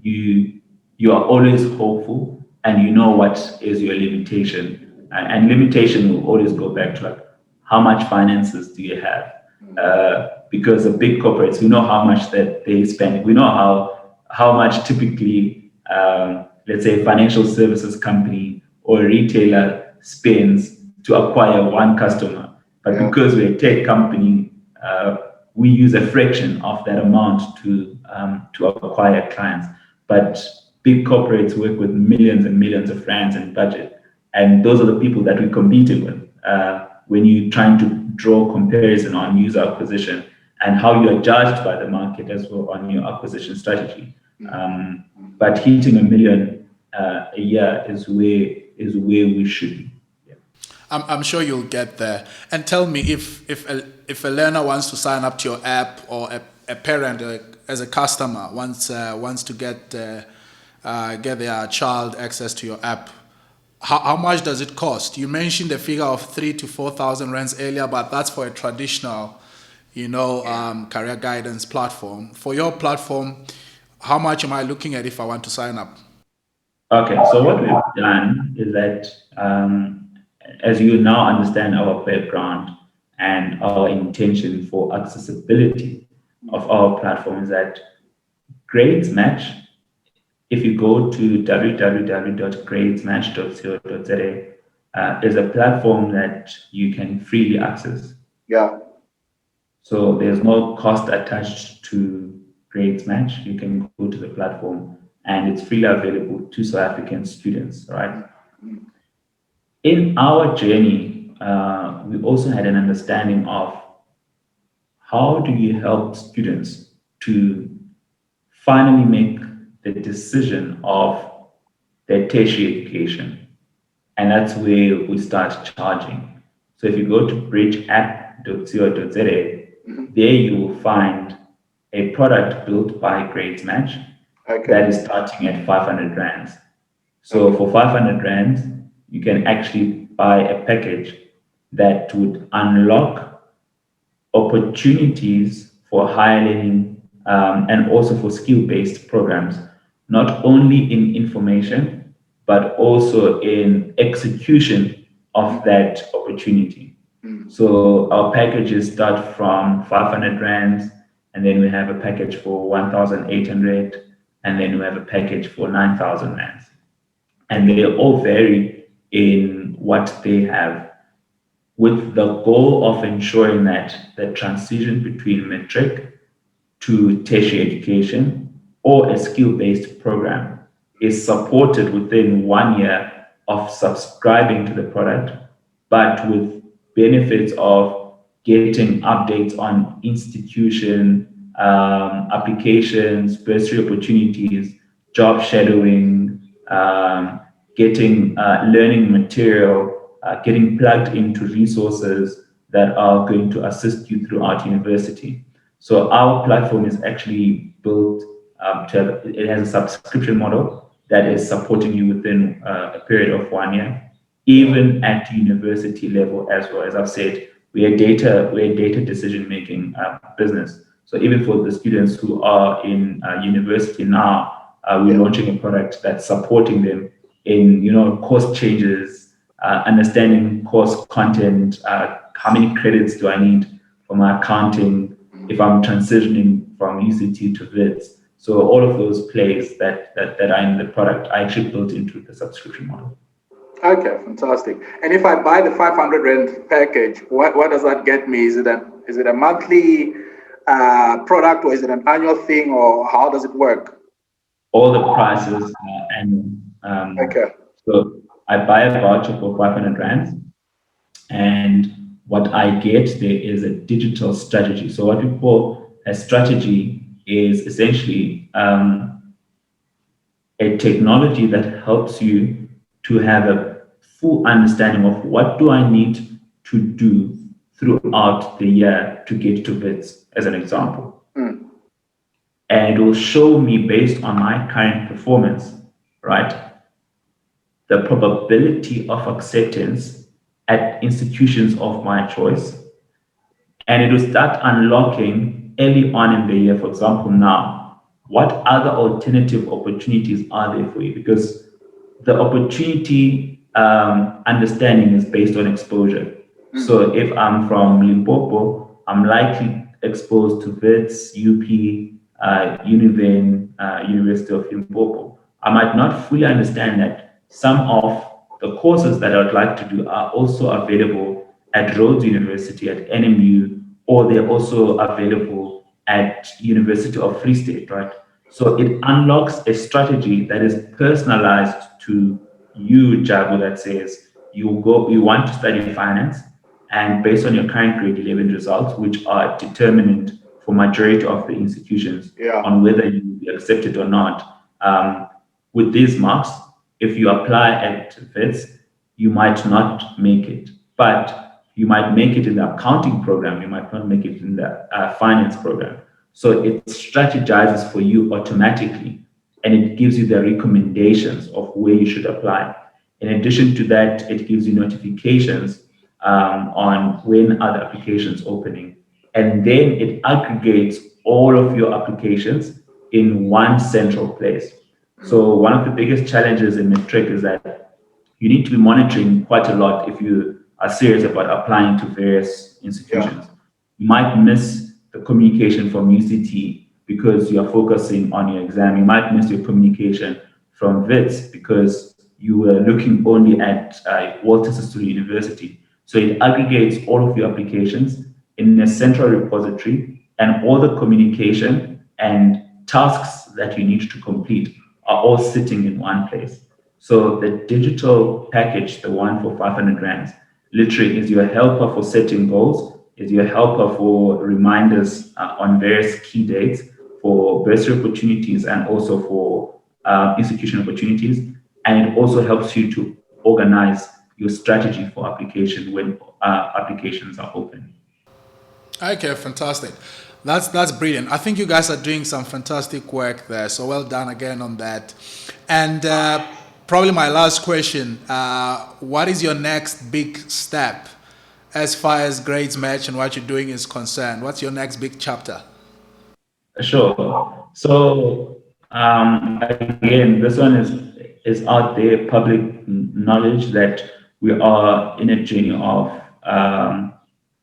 you are always hopeful, and you know what is your limitation. And limitation will always go back to like, how much finances do you have? Because the big corporates, we know how much that they spend. We know how much typically, let's say, a financial services company or a retailer spends to acquire one customer. But because we're a tech company, we use a fraction of that amount to acquire clients. But big corporates work with millions and millions of rands in budget. And those are the people that we're competing with when you're trying to draw comparison on user acquisition and how you are judged by the market as well on your acquisition strategy. But hitting 1 million a year is where we should be. Yeah. I'm sure you'll get there. And tell me, if a learner wants to sign up to your app, or a parent as a customer wants to get their child access to your app, how much does it cost? You mentioned the figure of 3,000 to 4,000 rands earlier, but that's for a traditional, career guidance platform. For your platform, how much am I looking at if I want to sign up? Okay, so what we've done is that, as you now understand our background and our intention for accessibility of our platform, is that Grades Match, if you go to www.gradesmatch.co.za, is a platform that you can freely access. Yeah. So there's no cost attached to Grades Match. You can go to the platform and it's freely available to South African students, right? In our journey, we also had an understanding of how do you help students to finally make the decision of their tertiary education. And that's where we start charging. So if you go to bridgeapp.co.za, there you will find a product built by Grades Match that is starting at 500 rands. So for 500 rands, you can actually buy a package that would unlock opportunities for higher learning and also for skill-based programs, not only in information, but also in execution of that opportunity. So our packages start from 500 rands, and then we have a package for 1,800, and then we have a package for 9,000 rands. And they all vary in what they have, with the goal of ensuring that the transition between matric to tertiary education or a skill-based program is supported within 1 year of subscribing to the product, but with benefits of getting updates on institution, applications, bursary opportunities, job shadowing, getting learning material, getting plugged into resources that are going to assist you throughout university. So our platform is actually built it has a subscription model that is supporting you within a period of 1 year, even at university level as well. As I've said, we're a data decision-making business. So even for the students who are in university now, we're launching a product that's supporting them in, course changes, understanding course content, how many credits do I need for my accounting if I'm transitioning from UCT to WITS. So all of those plays that are in the product are actually built into the subscription model. Okay, fantastic. And if I buy the 500 rand package, what does that get me? Is it a monthly product, or is it an annual thing, or how does it work? All the prices are annual. So I buy a voucher for 500 rands, and what I get there is a digital strategy. So what we call a strategy is essentially a technology that helps you to have a full understanding of what do I need to do throughout the year to get to WITS, as an example. And it will show me, based on my current performance, right, the probability of acceptance at institutions of my choice. And it will start unlocking early on in the year, for example, now, what other alternative opportunities are there for you? Because the opportunity understanding is based on exposure. So if I'm from Limpopo, I'm likely exposed to WITS, UP, Univen, University of Limpopo. I might not fully understand that some of the courses that I would like to do are also available at Rhodes University, at NMU, or they're also available at University of Free State, right? So it unlocks a strategy that is personalized to you, Jabu, that says you want to study finance, and based on your current grade 11 results, which are determinant for majority of the institutions on whether you will be accepted or not. With these marks, if you apply at FITS, you might not make it, but you might make it in the accounting program, you might not make it in the finance program. So it strategizes for you automatically, and it gives you the recommendations of where you should apply. In addition to that, it gives you notifications on when other applications opening, and then it aggregates all of your applications in one central place. So one of the biggest challenges in Matric is that you need to be monitoring quite a lot if you are serious about applying to various institutions. You might miss the communication from UCT because you are focusing on your exam. You might miss your communication from WITS because you were looking only at Walter Sisulu University. So it aggregates all of your applications in a central repository, and all the communication and tasks that you need to complete are all sitting in one place. So the digital package, the one for 500 rands, literally is your helper for setting goals, is your helper for reminders on various key dates, for bursary opportunities, and also for institution opportunities. And it also helps you to organize your strategy for application when applications are open. Okay, fantastic. That's brilliant. I think you guys are doing some fantastic work there. So well done again on that. And probably my last question, what is your next big step as far as grades match and what you're doing is concerned? What's your next big chapter? Sure. So again, this one is out there, public knowledge that we are in a journey of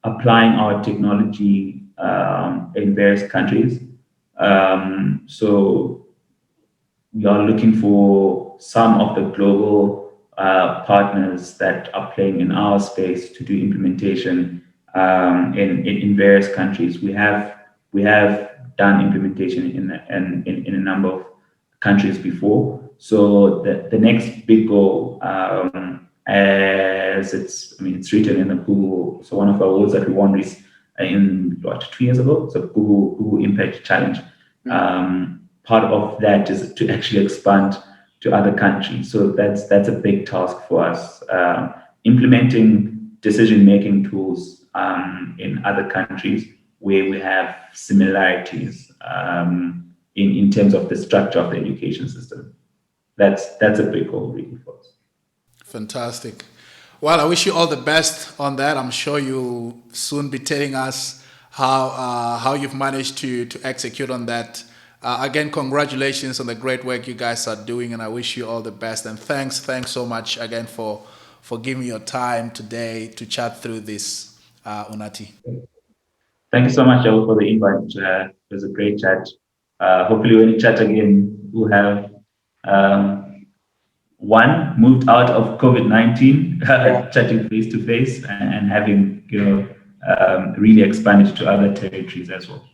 applying our technology in various countries. So we are looking for some of the global partners that are playing in our space to do implementation in various countries. We have done implementation in a number of countries before. So the next big goal, as it's written in the Google. So one of our awards that we won is in 2 years ago. So Google Impact Challenge. Part of that is to actually expand to other countries. So that's a big task for us. Implementing decision-making tools in other countries where we have similarities in terms of the structure of the education system. That's a big goal really for us. Fantastic. Well, I wish you all the best on that. I'm sure you'll soon be telling us how you've managed to execute on that. Again, congratulations on the great work you guys are doing, and I wish you all the best. And thanks so much again for giving me your time today to chat through this, Unati. Thank you so much, Joe, for the invite. It was a great chat. Hopefully, when we chat again, we'll have moved out of COVID-19, chatting face to face, and having really expanded to other territories as well.